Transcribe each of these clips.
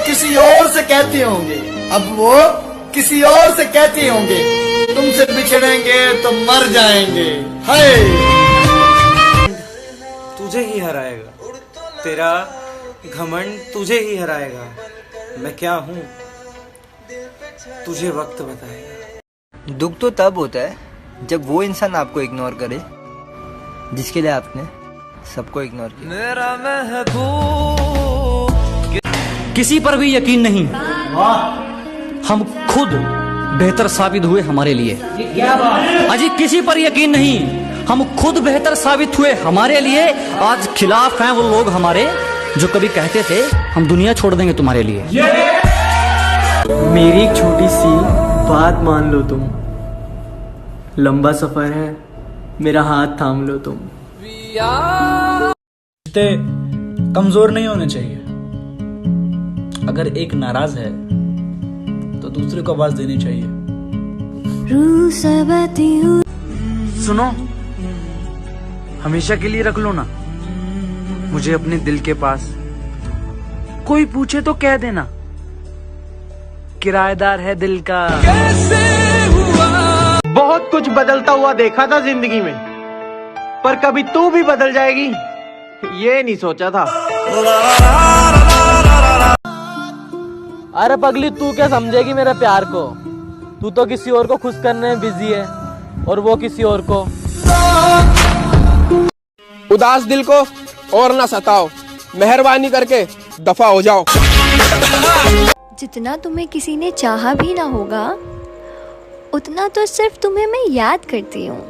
किसी और से कहते होंगे, अब वो किसी और से कहते होंगे, तुमसे बिछड़ेंगे तो मर जाएंगे। हाय, तुझे ही हराएगा, तेरा घमंड तुझे ही हराएगा। मैं क्या हूँ तुझे वक्त बताएगा। दुख तो तब होता है जब वो इंसान आपको इग्नोर करे जिसके लिए आपने सबको इग्नोर किया। मेरा महबूब, किसी पर भी यकीन नहीं, हम खुद बेहतर साबित हुए हमारे लिए। अजी किसी पर यकीन नहीं, हम खुद बेहतर साबित हुए हमारे लिए। आज खिलाफ हैं वो लोग हमारे जो कभी कहते थे हम दुनिया छोड़ देंगे तुम्हारे लिए। मेरी एक छोटी सी बात मान लो तुम, लंबा सफर है, मेरा हाथ थाम लो तुम। रिश्ते कमजोर नहीं होने चाहिए। अगर एक नाराज है तो दूसरे को आवाज देनी चाहिए। सुनो, हमेशा के लिए रख लो ना मुझे अपने दिल के पास। कोई पूछे तो कह देना किराएदार है दिल का। बहुत कुछ बदलता हुआ देखा था जिंदगी में, पर कभी तू भी बदल जाएगी ये नहीं सोचा था। अरे पगली, तू क्या समझेगी मेरे प्यार को? तू तो किसी और को खुश करने में बिजी है और वो किसी और को। उदास दिल को और ना सताओ, मेहरबानी करके दफा हो जाओ। जितना तुम्हें किसी ने चाहा भी ना होगा, उतना तो सिर्फ तुम्हें मैं याद करती हूँ।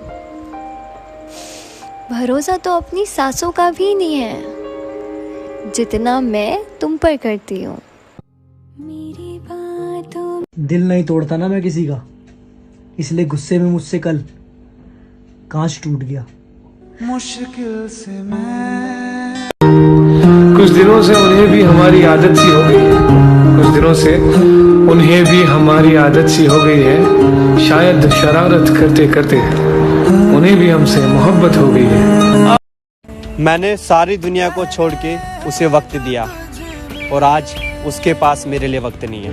भरोसा तो अपनी सांसों का भी नहीं है जितना मैं तुम पर करती हूँ। मेरी बातों दिल नहीं तोड़ता ना मैं किसी का, इसलिए गुस्से में मुझसे कल कांच टूट गया। मुश्किल से मैं कुछ दिनों से उन्हें भी हमारी आदत सी हो गई है, कुछ दिनों से उन्हें भी हमारी आदत सी हो गई है। शायद शरारत करते करते उन्हें भी हमसे मोहब्बत हो गई है। मैंने सारी दुनिया को छोड़ के उसे वक्त दिया और आज उसके पास मेरे लिए वक्त नहीं है।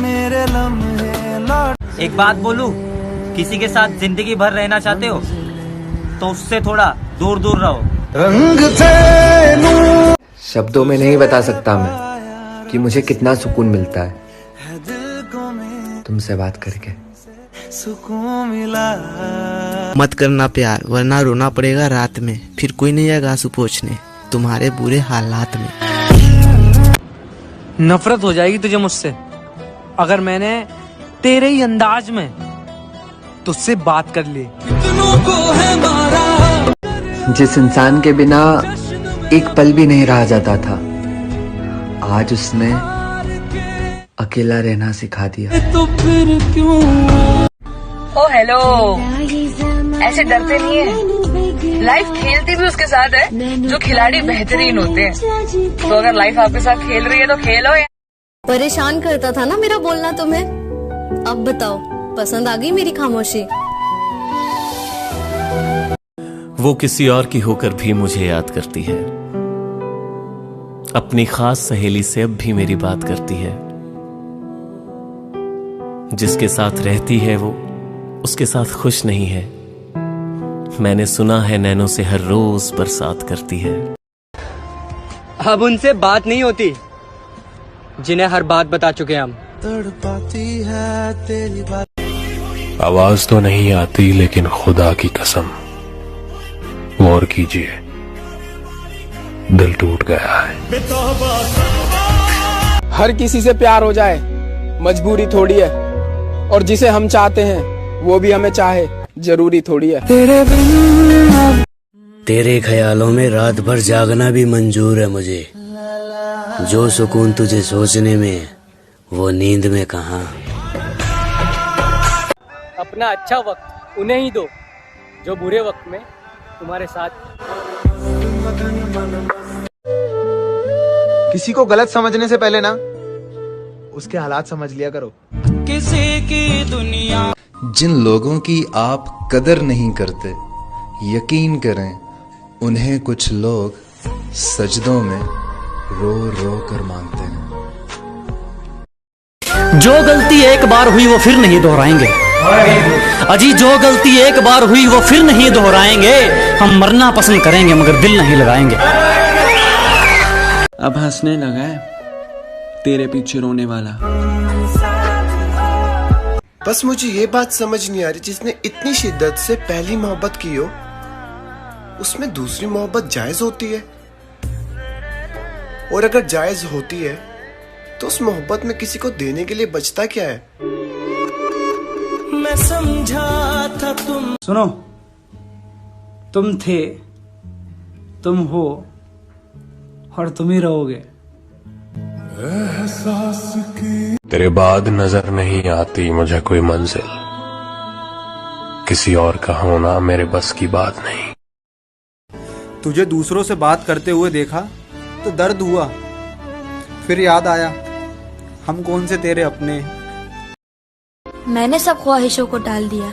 मेरे लम्हे एक बात बोलूं, किसी के साथ जिंदगी भर रहना चाहते हो तो उससे थोड़ा दूर दूर रहो। शब्दों में नहीं बता सकता मैं कि मुझे कितना सुकून मिलता है तुमसे बात करके। सुकून मिला। मत करना प्यार, वरना रोना पड़ेगा रात में। फिर कोई नहीं आएगा आंसू पोंछने तुम्हारे बुरे हालात में। नफरत हो जाएगी तुझे मुझसे अगर मैंने तेरे ही अंदाज में तुझसे बात कर ली। जिस इंसान के बिना एक पल भी नहीं रहा जाता था, आज उसने अकेला रहना सिखा दिया। तो फिर क्यों? ओ हेलो, ऐसे डरते नहीं है। लाइफ खेलती भी उसके साथ है जो खिलाड़ी बेहतरीन होते हैं। तो अगर लाइफ आपके साथ खेल रही है तो खेलो। परेशान करता था ना मेरा बोलना तुम्हें, अब बताओ पसंद आ गई मेरी खामोशी? वो किसी और की होकर भी मुझे याद करती है, अपनी खास सहेली से अब भी मेरी बात करती है। जिसके साथ रहती है वो उसके साथ खुश नहीं है। मैंने सुना है नैनों से हर रोज बरसात करती है। अब उनसे बात नहीं होती जिन्हें हर बात बता चुके हम। तड़पाती है तेरी बात। आवाज तो नहीं आती, लेकिन खुदा की कसम गौर कीजिए, दिल टूट गया है। हर किसी से प्यार हो जाए मजबूरी थोड़ी है, और जिसे हम चाहते हैं वो भी हमें चाहे जरूरी थोड़ी है। तेरे ख्यालों में रात भर जागना भी मंजूर है मुझे। जो सुकून तुझे सोचने में, वो नींद में कहाँ। अपना अच्छा वक्त उन्हें ही दो जो बुरे वक्त में तुम्हारे साथ। किसी को गलत समझने से पहले ना उसके हालात समझ लिया करो। किसी की दुनिया। जिन लोगों की आप कदर नहीं करते, यकीन करें उन्हें कुछ लोग सजदों में रो रो कर मांगते हैं। जो गलती एक बार हुई वो फिर नहीं दोहराएंगे। अजी जो गलती एक बार हुई वो फिर नहीं दोहराएंगे। हम मरना पसंद करेंगे मगर दिल नहीं लगाएंगे। अब हंसने लगा है तेरे पीछे रोने वाला। बस मुझे ये बात समझ नहीं आ रही, जिसने इतनी शिद्दत से पहली मोहब्बत की हो उसमें दूसरी मोहब्बत जायज होती है? और अगर जायज होती है तो उस मोहब्बत में किसी को देने के लिए बचता क्या है? मैं समझा था तुम। सुनो, तुम थे, तुम हो और तुम ही रहोगे। तेरे बाद नजर नहीं आती मुझे कोई मंजिल, किसी और का होना मेरे बस की बात नहीं। तुझे दूसरों से बात करते हुए देखा तो दर्द हुआ, फिर याद आया हम कौन से तेरे अपने। मैंने सब ख्वाहिशों को टाल दिया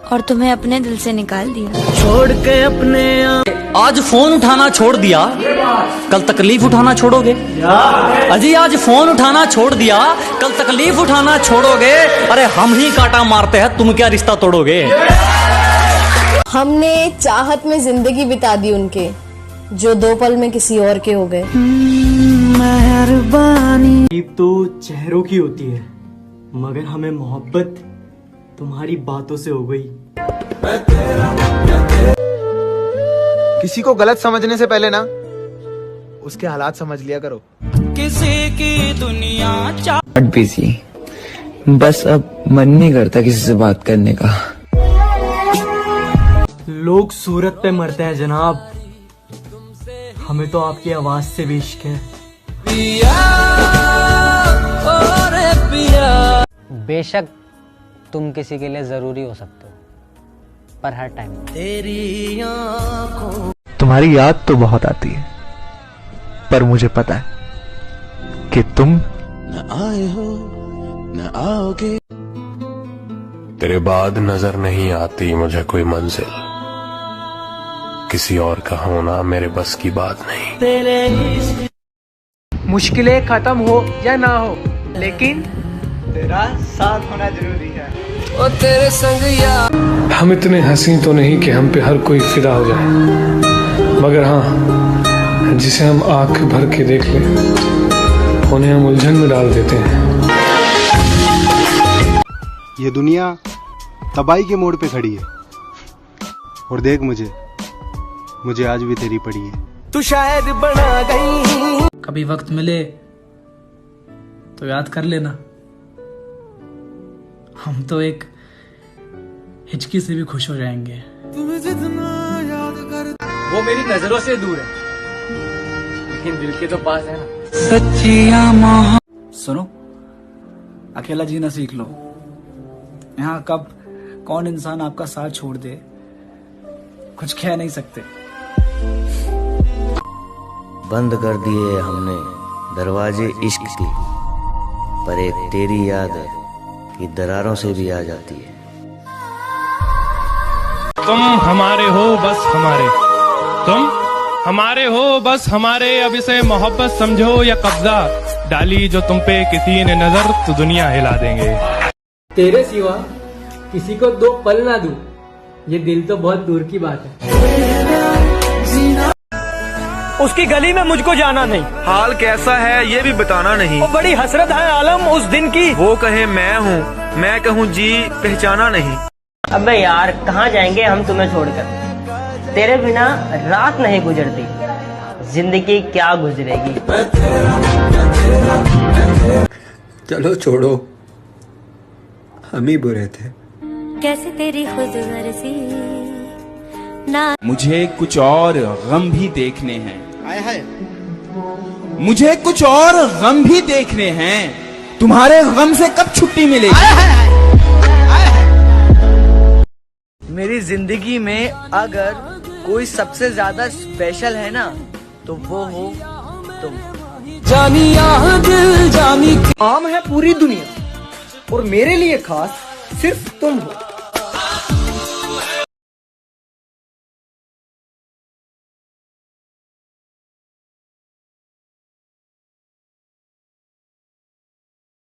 और तुम्हें अपने दिल से निकाल दिया। छोड़ के अपने आज फोन उठाना छोड़ दिया, कल तकलीफ उठाना छोड़ोगे? अजी आज फोन उठाना छोड़ दिया, कल तकलीफ उठाना छोड़ोगे? अरे हम ही कांटा मारते हैं, तुम क्या रिश्ता तोड़ोगे? हमने चाहत में जिंदगी बिता दी उनके, जो 2 पल में किसी और के हो गए। मेहरबानी तो चेहरों की होती है, मगर हमें मोहब्बत तुम्हारी बातों से हो गई। किसी को गलत समझने से पहले ना उसके हालात समझ लिया करो। किसी की दुनिया नॉट बिजी, बस अब मन नहीं करता किसी से बात करने का। लोग सूरत पे मरते हैं जनाब, हमें तो आपकी आवाज से भी इश्क है। बेशक तुम किसी के लिए जरूरी हो सकते हो, पर हर टाइम तेरी आँखों। तुम्हारी याद तो बहुत आती है, पर मुझे पता है कि तुम न आए हो न आओगे। तेरे बाद नजर नहीं आती मुझे कोई मंजिल, किसी और का होना मेरे बस की बात नहीं। मुश्किलें खत्म हो या ना हो, लेकिन तेरा साथ होना जरूरी है। ओ तेरे संग यार। हम इतने हंसी तो नहीं कि हम पे हर कोई फिदा हो जाए, मगर हाँ जिसे हम आंख भर के देख ले उन्हें हम उलझन में डाल देते हैं। ये दुनिया तबाही के मोड़ पे खड़ी है और देख मुझे आज भी तेरी पड़ी है। तू शायद बना गई। कभी वक्त मिले तो याद कर लेना, हम तो एक हिचकी से भी खुश हो जाएंगे। तुम्हें जितना याद कर। वो मेरी नजरों से दूर है लेकिन दिल के तो पास है ना। सच्चिया सुनो, अकेला जीना सीख लो। यहाँ कब कौन इंसान आपका साथ छोड़ दे कुछ कह नहीं सकते। बंद कर दिए हमने दरवाजे इश्क की, पर एक तेरी याद है कि दरारों से भी आ जाती है। तुम हमारे हो बस हमारे, तुम हमारे हो बस हमारे। अब इसे मोहब्बत समझो या कब्जा, डाली जो तुम पे किसी ने नजर तो दुनिया हिला देंगे। तेरे सिवा किसी को 2 पल ना दूं, ये दिल तो बहुत दूर की बात है। उसकी गली में मुझको जाना नहीं, हाल कैसा है ये भी बताना नहीं। वो बड़ी हसरत है आलम उस दिन की, वो कहे मैं हूँ मैं कहूँ जी पहचाना नहीं। अबे यार कहाँ जाएंगे हम तुम्हें छोड़कर, तेरे बिना रात नहीं गुजरती, जिंदगी क्या गुजरेगी। चलो छोड़ो, हम ही बुरे थे। कैसे तेरी खुद गर्जी ना। मुझे कुछ और गम भी देखने हैं, मुझे कुछ और गम भी देखने हैं। तुम्हारे गम से कब छुट्टी मिलेगी? मेरी जिंदगी में अगर कोई सबसे ज्यादा स्पेशल है ना तो वो हो तुम। जानिया दिल जानी। आम है पूरी दुनिया और मेरे लिए खास सिर्फ तुम हो।